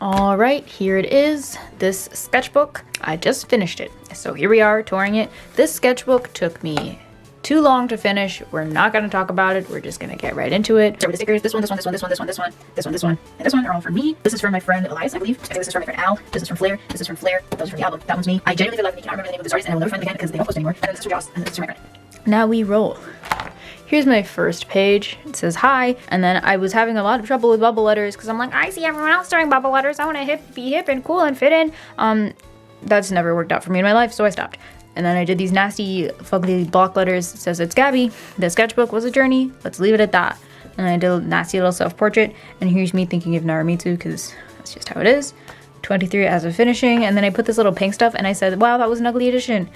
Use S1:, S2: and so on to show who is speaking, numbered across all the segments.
S1: All right, here it is, this sketchbook. I just finished it. So here we are touring it. This sketchbook took me too long to finish. We're not gonna talk about it. We're just gonna get right into it. Start with the stickers. This one, this one, this one, this one, this one, this one, this one, this one, and this one are all from me. This is from my friend Elias, I believe. I think this is from my friend Al. This is from Flair. This is from Flair. That was from the album. That one's me. I genuinely feel like I cannot remember the name of this artist, and I will never find them again because they don't post anymore. And then this is from Joss, and this is from my friend. Now we roll. Here's my first page. It says hi, and then I was having a lot of trouble with bubble letters because I'm like, I see everyone else doing bubble letters. I want to be hip and cool and fit in. That's never worked out for me in my life, so I stopped. And then I did these nasty, fugly block letters. It says it's Gabby. The sketchbook was a journey. Let's leave it at that. And I did a nasty little self-portrait. And here's me thinking of Naramitsu because that's just how it is. 23 as of finishing. And then I put this little pink stuff and I said, wow, that was an ugly edition.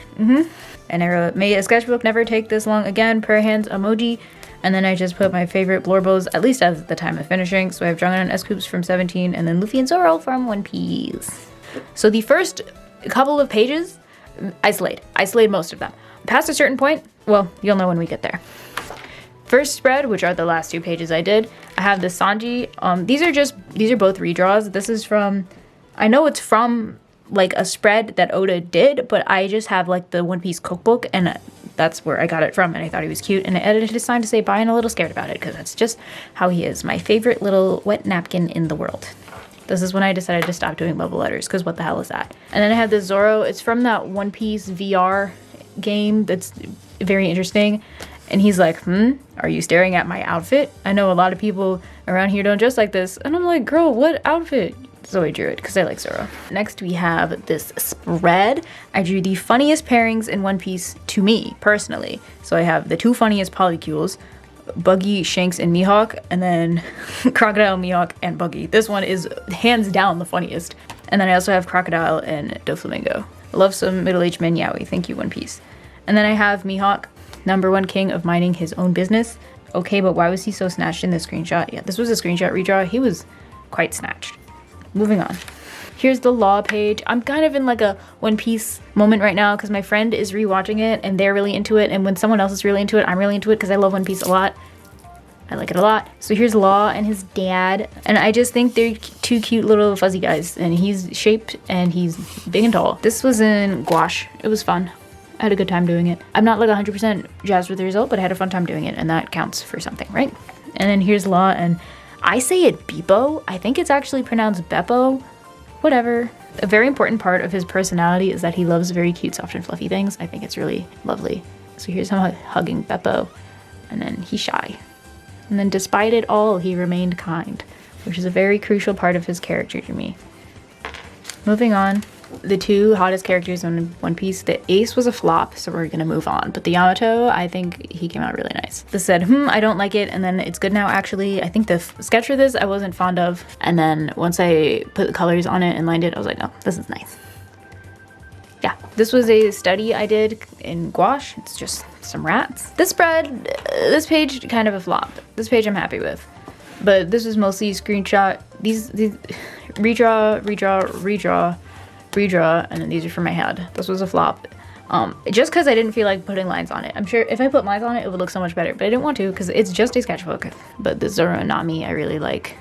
S1: And I wrote, may a sketchbook never take this long again, prayer hands emoji. And then I just put my favorite blorbos, at least at the time of finishing. So I have Jongin and S-Coops from 17 and then Luffy and Zoro from One Piece. So the first couple of pages, I slayed most of them. Past a certain point, well, you'll know when we get there. First spread, which are the last two pages I did, I have the Sanji. These are both redraws. This is from, I know it's from like a spread that Oda did, but I just have like the One Piece cookbook and that's where I got it from and I thought he was cute and I edited his sign to say bye and a little scared about it because that's just how he is. My favorite little wet napkin in the world. This is when I decided to stop doing bubble letters because what the hell is that? And then I have this Zoro. It's from that One Piece VR game that's very interesting. And he's like, are you staring at my outfit? I know a lot of people around here don't dress like this. And I'm like, girl, what outfit? So I drew it because I like Zoro. Next we have this spread. I drew the funniest pairings in One Piece to me, personally. So I have the two funniest polycules, Buggy, Shanks, and Mihawk, and then Crocodile, Mihawk, and Buggy. This one is hands down the funniest. And then I also have Crocodile and Doflamingo. Love some middle-aged men yaoi. Thank you, One Piece. And then I have Mihawk, #1 king of minding his own business. Okay, but why was he so snatched in this screenshot? Yeah, this was a screenshot redraw. He was quite snatched. Moving on. Here's the law page. I'm kind of in like a One Piece moment right now because my friend is rewatching it and they're really into it. And when someone else is really into it, I'm really into it because I love One Piece a lot. I like it a lot. So here's Law and his dad. And I just think they're two cute little fuzzy guys. And he's shaped and he's big and tall. This was in gouache. It was fun. I had a good time doing it. I'm not like 100% jazzed with the result, but I had a fun time doing it. And that counts for something, right? And then here's Law and I say it Beepo. I think it's actually pronounced Beppo. Whatever. A very important part of his personality is that he loves very cute, soft, and fluffy things. I think it's really lovely. So here's him hugging Beppo, and then he's shy. And then despite it all, he remained kind, which is a very crucial part of his character to me. Moving on. The two hottest characters in One Piece, the Ace was a flop, so we're gonna move on. But the Yamato, I think he came out really nice. This said, I don't like it, and then it's good now actually. I think the sketch for this I wasn't fond of, and then once I put the colors on it and lined it, I was like, oh, this is nice. Yeah, this was a study I did in gouache. It's just some rats. This spread, this page, kind of a flop. This page I'm happy with. But this is mostly screenshot. These redraw, and then these are for my head. This was a flop. Just because I didn't feel like putting lines on it. I'm sure if I put lines on it, it would look so much better, but I didn't want to because it's just a sketchbook. But the Zoro and Nami I really like,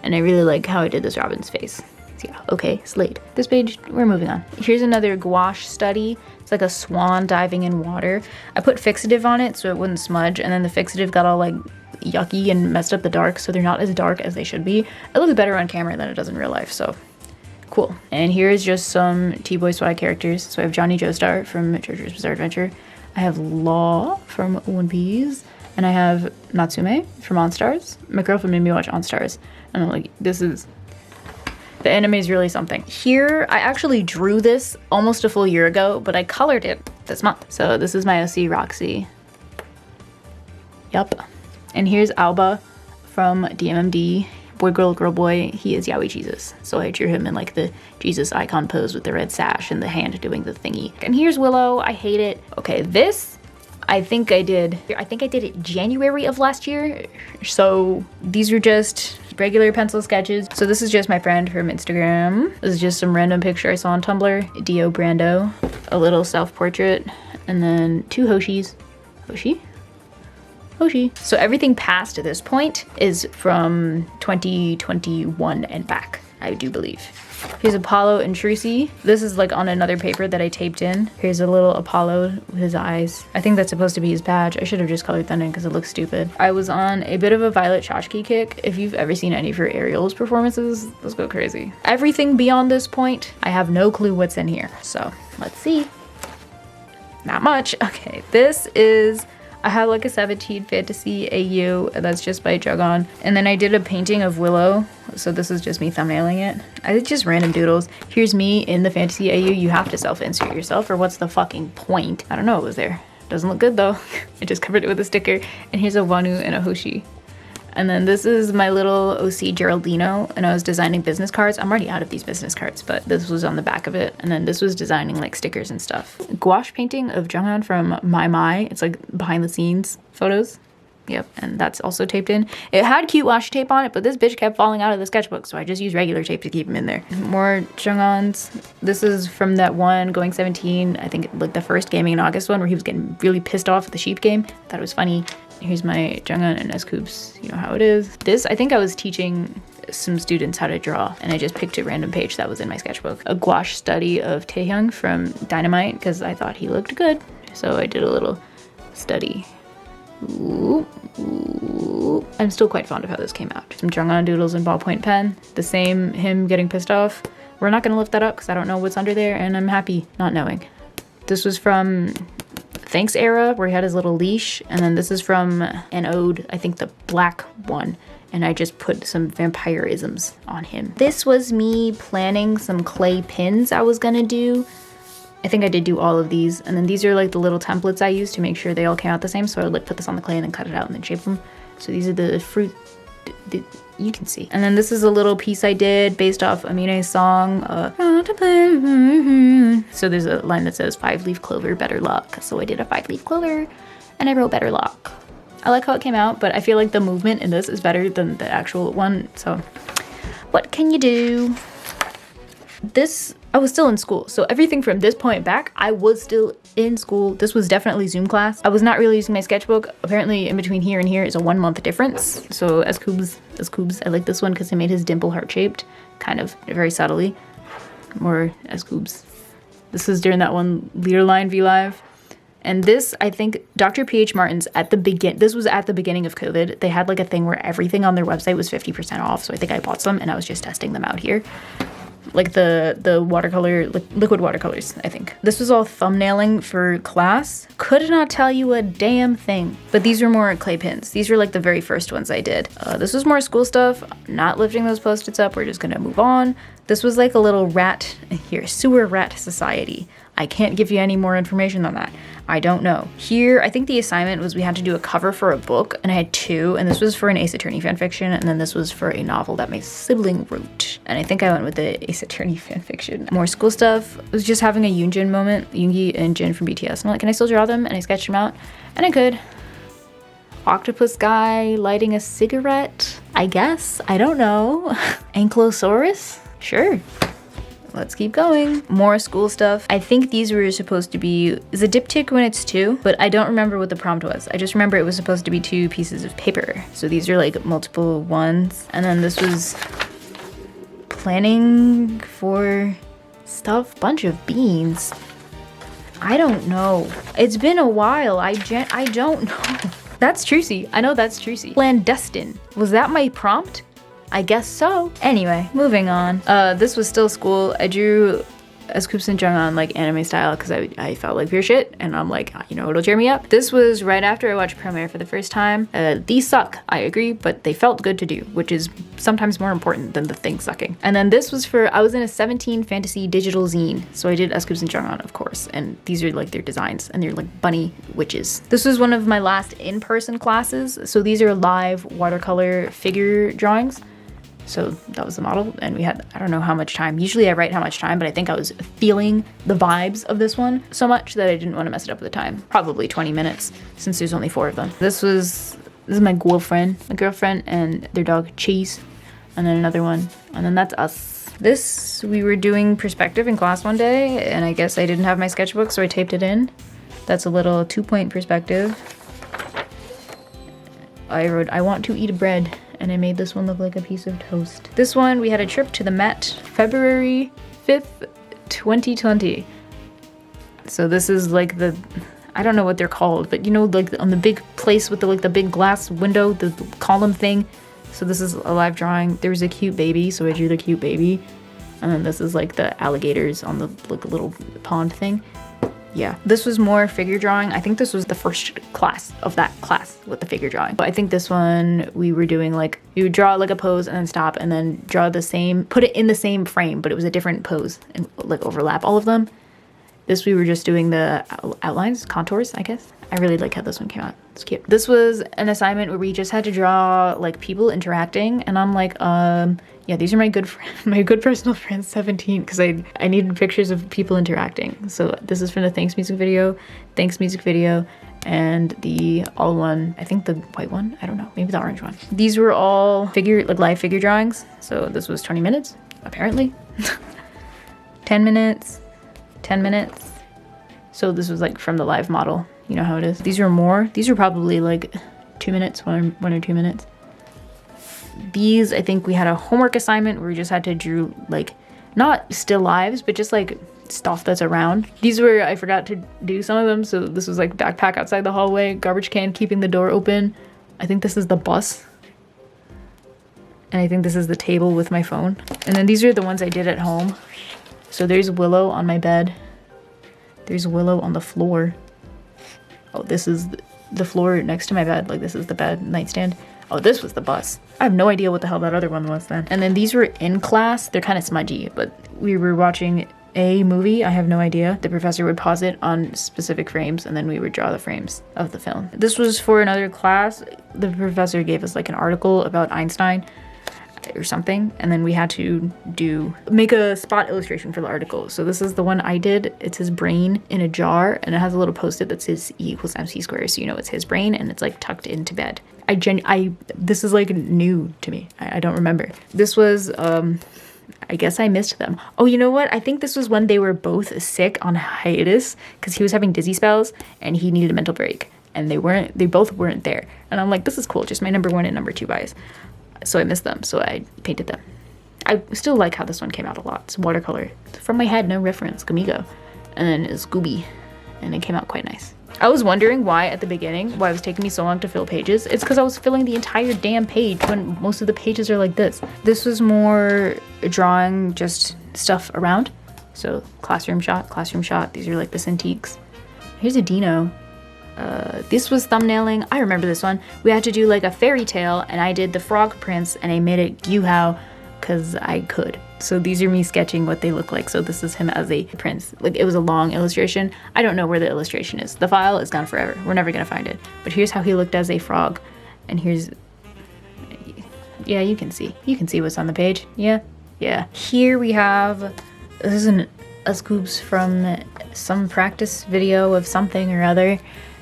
S1: and I really like how I did this Robin's face. So yeah, okay, Slade. This page, we're moving on. Here's another gouache study. It's like a swan diving in water. I put fixative on it so it wouldn't smudge, and then the fixative got all like yucky and messed up the dark, so they're not as dark as they should be. It looks better on camera than it does in real life, so cool. And here's just some T-Boy Swag characters. So I have Johnny Joestar from JoJo's Bizarre Adventure. I have Law from One Piece. And I have Natsume from On Stars. My girlfriend made me watch On Stars. And I'm like, the anime is really something. Here, I actually drew this almost a full year ago, but I colored it this month. So this is my OC Roxy. Yup. And here's Alba from DMMD. Boy, girl, girl, boy, he is Yaoi Jesus. So I drew him in like the Jesus icon pose with the red sash and the hand doing the thingy. And here's Willow, I hate it. Okay, this, I think I did it January of last year. So these are just regular pencil sketches. So this is just my friend from Instagram. This is just some random picture I saw on Tumblr. Dio Brando, a little self-portrait, and then two Hoshis. Hoshi? Hoshi. So everything past this point is from 2021 and back. I do believe. Here's Apollo and Trucy. This is like on another paper that I taped in. Here's a little Apollo with his eyes. I think that's supposed to be his badge. I should have just colored that in because it looks stupid. I was on a bit of a Violet Chachki kick. If you've ever seen any of her aerials performances, let's go crazy. Everything beyond this point, I have no clue what's in here. So let's see. Not much. Okay, this is, I have like a 17 Fantasy AU, and that's just by Jugon. And then I did a painting of Willow, so this is just me thumbnailing it. I did just random doodles. Here's me in the Fantasy AU. You have to self-insert yourself, or what's the fucking point? I don't know what was there. Doesn't look good though. I just covered it with a sticker. And here's a Wanu and a Hoshi. And then this is my little OC Geraldino, and I was designing business cards. I'm already out of these business cards, but this was on the back of it. And then this was designing like stickers and stuff. Gouache painting of Junghan from My. It's like behind the scenes photos. Yep, and that's also taped in. It had cute washi tape on it, but this bitch kept falling out of the sketchbook, so I just used regular tape to keep them in there. More Junghans. This is from that one, Going 17, I think like the first Gaming in August one, where he was getting really pissed off at the sheep game. Thought it was funny. Here's my Junghan and S-Coops, you know how it is. This, I think I was teaching some students how to draw, and I just picked a random page that was in my sketchbook. A gouache study of Taehyung from Dynamite, because I thought he looked good. So I did a little study. Ooh, ooh. I'm still quite fond of how this came out. Some Junghan doodles and ballpoint pen. The same, him getting pissed off. We're not gonna lift that up because I don't know what's under there, and I'm happy not knowing. This was from Thanks era, where he had his little leash, and then this is from an ode, I think the black one, and I just put some vampirisms on him. This was me planning some clay pins I was gonna do. I think I did do all of these, and then these are like the little templates I used to make sure they all came out the same, so I would like put this on the clay and then cut it out and then shape them. So these are the fruit, you can see. And then this is a little piece I did based off Amine's song, so there's a line that says 5-leaf clover, better luck. So I did a 5-leaf clover and I wrote better luck. I like how it came out, but I feel like the movement in this is better than the actual one. So what can you do? This, I was still in school. So everything from this point back, I was still in school. This was definitely Zoom class. I was not really using my sketchbook. Apparently in between here and here is a 1 month difference. So S-Coops, I like this one because I made his dimple heart-shaped, kind of very subtly. More S-Coops. This was during that one leader line V-Live. And this, I think, Dr. P.H. Martin's this was at the beginning of COVID. They had like a thing where everything on their website was 50% off. So I think I bought some and I was just testing them out here. Like the watercolor, liquid watercolors, I think. This was all thumbnailing for class. Could not tell you a damn thing. But these were more clay pins. These were like the very first ones I did. This was more school stuff. Not lifting those post-its up. We're just gonna move on. This was like a little rat, here, sewer rat society. I can't give you any more information on that. I don't know. Here, I think the assignment was we had to do a cover for a book, and I had 2, and this was for an Ace Attorney fanfiction, and then this was for a novel that my sibling wrote. And I think I went with the Ace Attorney fanfiction. More school stuff. I was just having a Yoonjin moment, Yoongi and Jin from BTS. And I'm like, can I still draw them? And I sketched them out, and I could. Octopus guy lighting a cigarette, I guess. I don't know. Ankylosaurus? Sure. Let's keep going. More school stuff. I think these were supposed to be, is a diptych when it's 2, but I don't remember what the prompt was. I just remember it was supposed to be 2 pieces of paper. So these are like multiple ones. And then this was planning for stuff, bunch of beans. I don't know. It's been a while. I don't know. That's Trucy. I know that's Trucy. Clandestine. Was that my prompt? I guess so. Anyway, moving on. This was still school. I drew S-Coops and Junghan like anime style because I felt like pure shit, and I'm like, you know, it'll cheer me up. This was right after I watched Premiere for the first time. These suck, I agree, but they felt good to do, which is sometimes more important than the thing sucking. And then this was for, I was in a 17 fantasy digital zine, so I did S-Coops and Junghan, of course, and these are like their designs, and they're like bunny witches. This was one of my last in-person classes, so these are live watercolor figure drawings. So that was the model, and we had, I don't know how much time. Usually I write how much time, but I think I was feeling the vibes of this one so much that I didn't want to mess it up with the time. Probably 20 minutes, since there's only 4 of them. This is my girlfriend and their dog Cheese, and then another one, and then that's us. This, we were doing perspective in class one day, and I guess I didn't have my sketchbook, so I taped it in. That's a little 2-point perspective. I wrote, I want to eat a bread. and I made this one look like a piece of toast. This one, we had a trip to the Met, February 5th, 2020. So this is like the, I don't know what they're called, but you know, like on the big place with the like the big glass window, the column thing. So this is a live drawing. There was a cute baby, so I drew the cute baby. And then this is like the alligators on the like little pond thing. Yeah, this was more figure drawing. I think this was the first class of that class with the figure drawing. But I think this one we were doing like, you would draw like a pose and then stop and then draw the same, put it in the same frame, but it was a different pose and like overlap all of them. This we were just doing the outlines, contours, I guess. I really like how this one came out. It's cute. This was an assignment where we just had to draw like people interacting, and I'm like, yeah, these are my good personal friends 17, because I needed pictures of people interacting. So this is from the thanks music video, and the all one, I think the white one, I don't know, maybe the orange one. These were all live figure drawings. So this was 20 minutes, apparently. 10 minutes, 10 minutes. So this was like from the live model. You know how it is. These are probably like 2 minutes, one or 2 minutes. These, I think we had a homework assignment where we just had to draw like, not still lives, but just like stuff that's around. These were, I forgot to do some of them. So this was like backpack outside the hallway, garbage can keeping the door open. I think this is the bus. And I think this is the table with my phone. And then these are the ones I did at home. So there's Willow on my bed. There's Willow on the floor. Oh, this is the floor next to my bed. Like this is the bed nightstand. Oh, this was the bus. I have no idea what the hell that other one was then. And then these were in class. They're kind of smudgy, but we were watching a movie. I have no idea. The professor would pause it on specific frames and then we would draw the frames of the film. This was for another class. The professor gave us like an article about Einstein or something, and then we had to make a spot illustration for the article. So this is the one I did. It's his brain in a jar, and it has a little post-it that says E = MC squared, so you know it's his brain, and it's like tucked into bed. This is like new to me. I don't remember. This was I guess I missed them. Oh, you know what? I think this was when they were both sick on hiatus because he was having dizzy spells and he needed a mental break, and they both weren't there. And I'm like, this is cool, just my number 1 and number 2 bias. So I missed them, so I painted them. I still like how this one came out a lot. It's watercolor. From my head, no reference, Gamigo. And then it's Scooby, and it came out quite nice. I was wondering why at the beginning, why it was taking me so long to fill pages. It's because I was filling the entire damn page when most of the pages are like this. This was more drawing just stuff around. So classroom shot. These are like the Cintiqs. Here's a Dino. This was thumbnailing. I remember this one. We had to do like a fairy tale, and I did the frog prince and I made it Gyuhao because I could. So these are me sketching what they look like. So this is him as a prince. Like it was a long illustration. I don't know where the illustration is. The file is gone forever. We're never gonna find it. But here's how he looked as a frog. And here's, yeah, you can see what's on the page. Yeah. Here we have, this is a scoops from some practice video of something or other.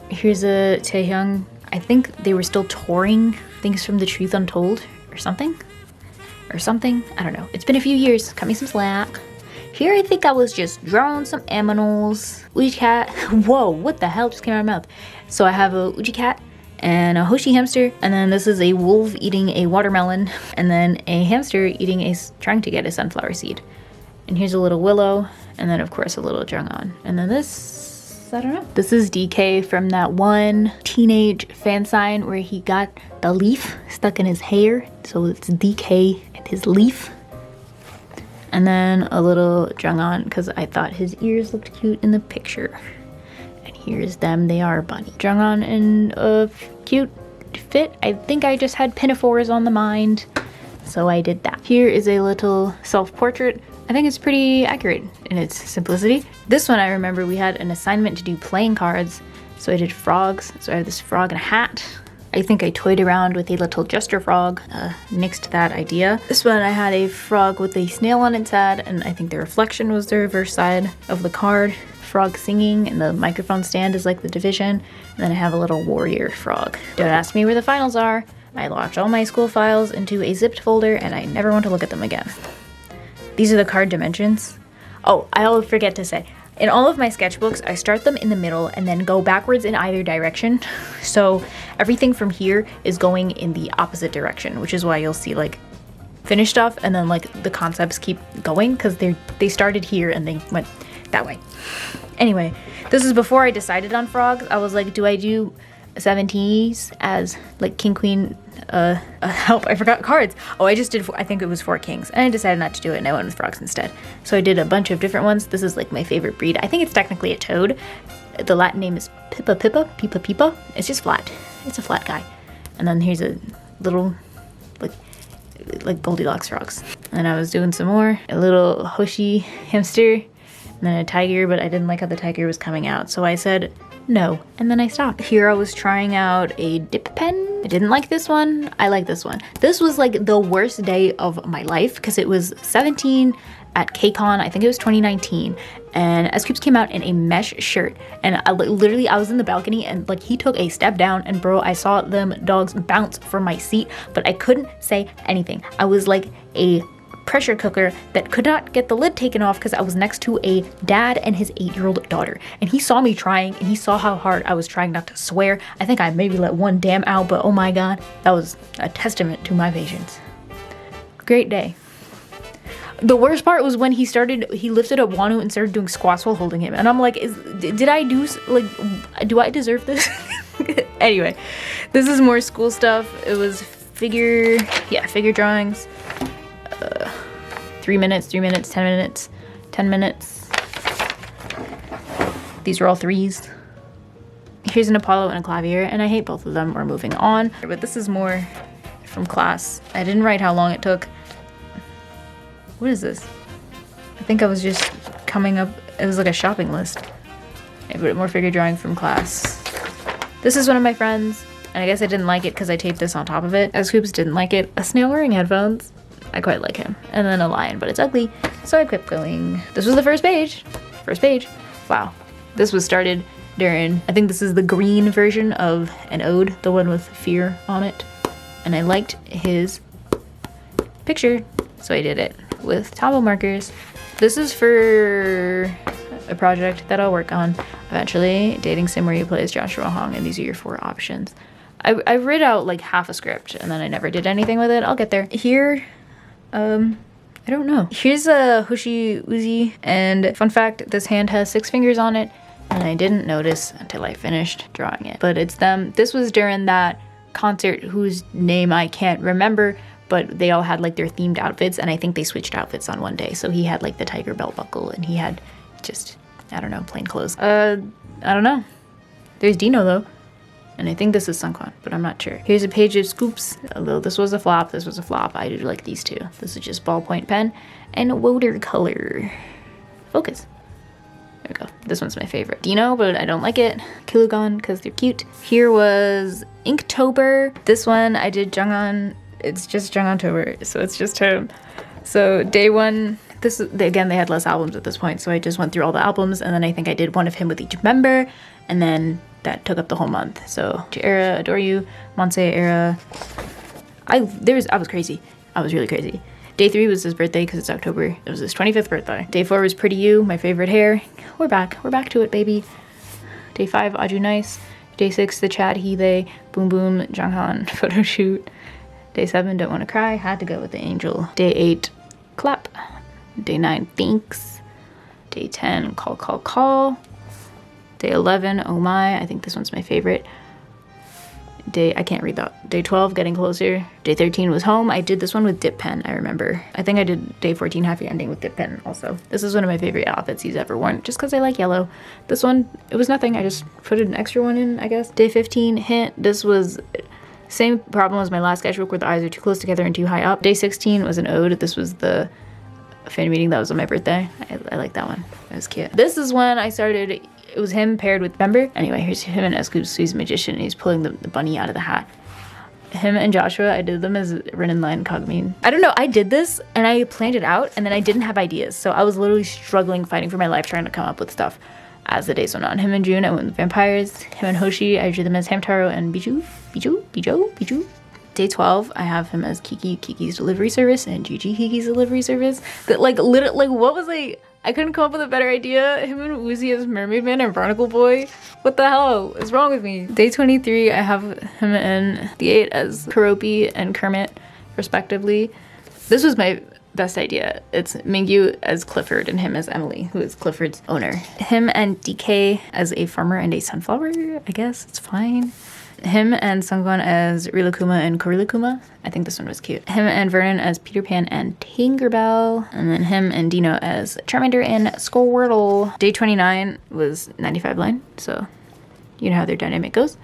S1: Here's a Taehyung. I think they were still touring Things from the Truth Untold or something. I don't know. It's been a few years. Cut me some slack. Here I think I was just drawing some aminals. Uji cat. Whoa, what the hell just came out of my mouth? So I have a Uji cat and a Hoshi hamster, and then this is a wolf eating a watermelon, and then a hamster trying to get a sunflower seed. And here's a little Willow, and then of course a little Jungwon. And then this, I don't know. This is DK from that one teenage fan sign where he got the leaf stuck in his hair. So it's DK and his leaf. And then a little Jungwon because I thought his ears looked cute in the picture. And here's them, they are bunny. Jungwon in a cute fit. I think I just had pinafores on the mind, so I did that. Here is a little self-portrait. I think it's pretty accurate in its simplicity. This one I remember we had an assignment to do playing cards, so I did frogs. So I have this frog in a hat. I think I toyed around with a little jester frog, nixed that idea. This one I had a frog with a snail on its head, and I think the reflection was the reverse side of the card. Frog singing, and the microphone stand is like the division. And then I have a little warrior frog. Don't ask me where the finals are. I locked all my school files into a zipped folder, and I never want to look at them again. These are the card dimensions. Oh, I'll forget to say, In all of my sketchbooks, I start them in the middle and then go backwards in either direction. So everything from here is going in the opposite direction, which is why you'll see like finished stuff and then like the concepts keep going because they started here and they went that way. Anyway, this is before I decided on frogs. I was like, do I do 17s as like king, queen, help, I forgot cards. Oh, I just did, I think it was 4 kings, and I decided not to do it and I went with frogs instead. So I did a bunch of different ones. This is like my favorite breed. I think it's technically a toad. The Latin name is Pippa Pippa, Pippa Pippa. It's just flat. It's a flat guy. And then here's a little, like Goldilocks frogs. And I was doing some more. A little Hoshi hamster, and then a tiger, but I didn't like how the tiger was coming out. So I said, no, and then I stopped. Here I was trying out a dip pen. I didn't like this one. I like this one. This was like the worst day of my life because it was 17 at KCON. I think it was 2019. And Scoops came out in a mesh shirt. And I was in the balcony and like he took a step down and bro, I saw them dogs bounce from my seat, but I couldn't say anything. I was like a pressure cooker that could not get the lid taken off because I was next to a dad and his 8-year-old daughter, and he saw me trying and he saw how hard I was trying not to swear. I think I maybe let one damn out, but oh my god, that was a testament to my patience. Great day. The worst part was when he lifted up Wanu and started doing squats while holding him, and I'm like, do I deserve this? Anyway, this is more school stuff. It was figure drawings. 3 minutes, 3 minutes, 10 minutes, 10 minutes. These are all 3s. Here's an Apollo and a Clavier, and I hate both of them. We're moving on. But this is more from class. I didn't write how long it took. What is this? I think I was just coming up, it was like a shopping list. But more figure drawing from class. This is one of my friends, and I guess I didn't like it because I taped this on top of it. Scoops didn't like it. A snail wearing headphones. I quite like him. And then a lion, but it's ugly, so I kept going. This was the first page. First page. Wow. This was started during, I think this is the green version of an ode, the one with fear on it. And I liked his picture, so I did it with towel markers. This is for a project that I'll work on eventually. Dating sim where you play as Joshua Hong, and these are your 4 options. I read out like half a script and then I never did anything with it. I'll get there. Here, I don't know. Here's a Hoshi Uzi, and fun fact, this hand has 6 fingers on it, and I didn't notice until I finished drawing it. But it's them. This was during that concert whose name I can't remember, but they all had like their themed outfits, and I think they switched outfits on one day. So he had like the tiger belt buckle, and he had just, I don't know, plain clothes. I don't know. There's Dino though. And I think this is Sunkwon, but I'm not sure. Here's a page of Scoops. Although this was a flop, I do like these 2. This is just ballpoint pen and watercolor. Focus. There we go. This one's my favorite. Dino, but I don't like it. Kilugon, because they're cute. Here was Inktober. This one I did Junghan. It's just Junghantober, so it's just him. So day 1, again, they had less albums at this point, so I just went through all the albums, and then I think I did one of him with each member, and then that took up the whole month. So Era, Adore You, Monse Era. I was crazy. I was really crazy. Day 3 was his birthday because it's October. It was his 25th birthday. Day 4 was Pretty You, my favorite hair. We're back to it, baby. Day 5, Aju Nice. Day 6, the Chad He Boom Boom Jonghan photo shoot. Day 7, Don't Wanna Cry, had to go with the angel. Day 8, Clap. Day 9, Thanks. Day 10, Call. Day 11, Oh My, I think this one's my favorite. I can't read that. Day 12, Getting Closer. Day 13 was Home. I did this one with dip pen, I remember. I think I did day 14, Happy Ending with dip pen also. This is one of my favorite outfits he's ever worn, just because I like yellow. This one, it was nothing. I just put an extra one in, I guess. Day 15, Hint. This was same problem as my last sketchbook where the eyes are too close together and too high up. Day 16 was an ode. This was the fan meeting that was on my birthday. I like that one. It was cute. This is when I started. It was him paired with Member. Anyway, here's him and Scoops. He's a magician and he's pulling the bunny out of the hat. Him and Joshua, I did them as Rin and Line Cogmean. I don't know, I did this and I planned it out and then I didn't have ideas. So I was literally struggling, fighting for my life, trying to come up with stuff as the days went on. Him and June, I went with vampires. Him and Hoshi, I drew them as Hamtaro and Bijou. Day 12, I have him as Kiki's delivery service and Kiki's delivery service. That like literally, like what was I couldn't come up with a better idea. Him and Woozy as Mermaid Man and Barnacle Boy. What the hell is wrong with me? Day 23, I have him and the 8 as Karopi and Kermit, respectively. This was my best idea. It's Mingyu as Clifford and him as Emily, who is Clifford's owner. Him and DK as a farmer and a sunflower, I guess, it's fine. Him and Sungwon as Rilakuma and Korilakuma. I think this one was cute. Him and Vernon as Peter Pan and Tinkerbell. And then him and Dino as Charmander and Squirtle. Day 29 was 95 line, so you know how their dynamic goes.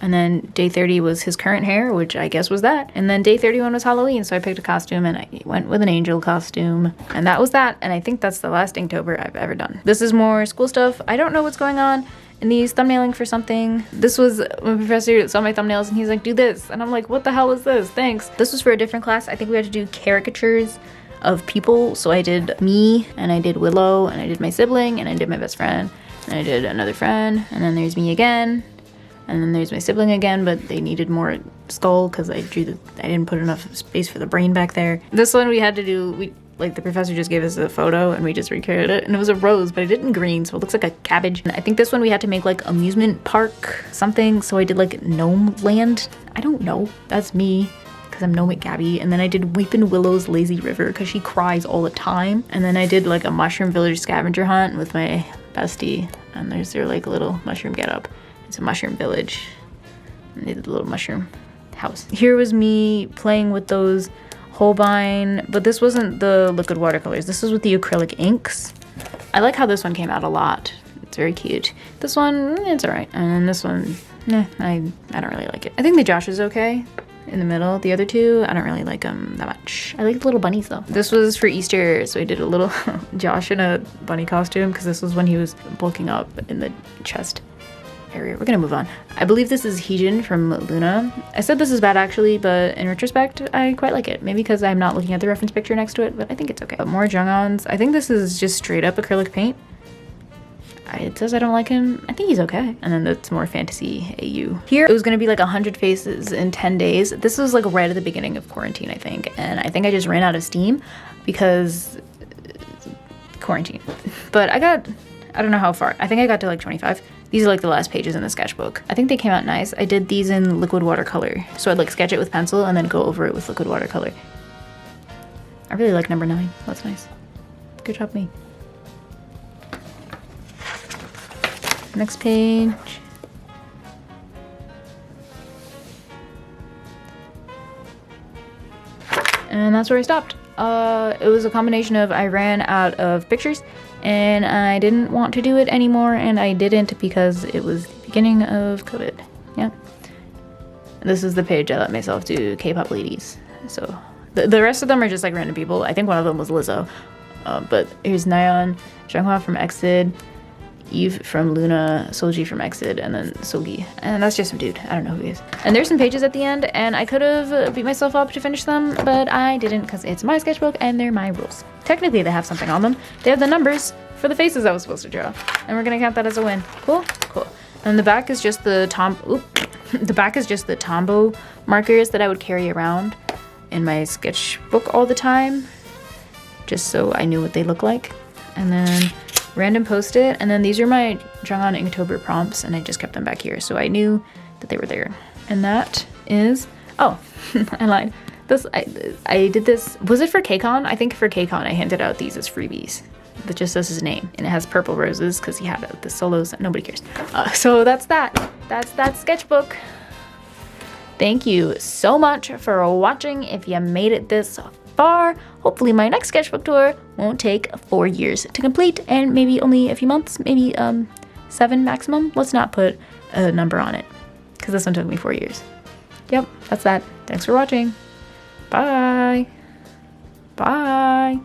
S1: And then day 30 was his current hair, which I guess was that. And then day 31 was Halloween, so I picked a costume and I went with an angel costume. And that was that, and I think that's the last Inktober I've ever done. This is more school stuff. I don't know what's going on in these thumbnailing for something. This was my professor saw my thumbnails and he's like, do this. And I'm like, what the hell is this? Thanks. This was for a different class. I think we had to do caricatures of people. So I did me, and I did Willow, and I did my sibling, and I did my best friend, and I did another friend, and then there's me again. And then there's my sibling again, but they needed more skull because I didn't put enough space for the brain back there. This one we had to do, like the professor just gave us a photo and we just recreated it, and it was a rose, but I did it in green, so it looks like a cabbage. And I think this one we had to make like amusement park something, so I did like gnome land. I don't know, that's me because I'm Gnomic Gabby. And then I did Weepin' Willow's Lazy River because she cries all the time. And then I did like a mushroom village scavenger hunt with my bestie, and there's their like little mushroom getup. It's a mushroom village. And they did a little mushroom house. Here was me playing with those Holbein, but this wasn't the liquid watercolors. This was with the acrylic inks. I like how this one came out a lot. It's very cute. This one, it's alright. And then this one, I don't really like it. I think the Josh is okay in the middle. The other two, I don't really like them that much. I like the little bunnies though. This was for Easter, so I did a little Josh in a bunny costume because this was when he was bulking up in the chest area. We're gonna move on. I believe this is Heejin from Luna. I said this is bad actually, but in retrospect, I quite like it. Maybe because I'm not looking at the reference picture next to it, but I think it's okay. But more Jungons. I think this is just straight up acrylic paint. It says I don't like him. I think he's okay. And then that's more fantasy AU. Here, it was gonna be like 100 faces in 10 days. This was like right at the beginning of quarantine, I think. And I think I just ran out of steam because quarantine. But I don't know how far. I think I got to like 25. These are like the last pages in the sketchbook. I think they came out nice. I did these in liquid watercolor. So I'd like sketch it with pencil and then go over it with liquid watercolor. I really like number 9. That's nice. Good job, me. Next page. And that's where I stopped. It was a combination of I ran out of pictures and I didn't want to do it anymore, and I didn't because it was the beginning of COVID. Yeah. This is the page I let myself do K-pop ladies. So the rest of them are just like random people. I think one of them was Lizzo. But here's Nayeon, Jeonghwa from Exit, Eve from Luna, Solji from Exit, and then Sogi. And that's just some dude. I don't know who he is. And there's some pages at the end, and I could have beat myself up to finish them, but I didn't because it's my sketchbook and they're my rules. Technically, they have something on them. They have the numbers for the faces I was supposed to draw, and we're gonna count that as a win. Cool? Cool. And the back is just the the back is just the Tombow markers that I would carry around in my sketchbook all the time, just so I knew what they look like. And then random post-it, and then these are my Jungwon Inktober prompts, and I just kept them back here, so I knew that they were there. And that is, oh, I lied. This, I did this, was it for KCON? I think for KCON I handed out these as freebies. That just says his name, and it has purple roses because he had the solos. Nobody cares. So that's that. That's that sketchbook. Thank you so much for watching. If you made it this far, hopefully my next sketchbook tour won't take 4 years to complete, and maybe only a few months, maybe 7 maximum. Let's not put a number on it because this one took me 4 years. Yep, that's that. Thanks for watching. Bye. Bye.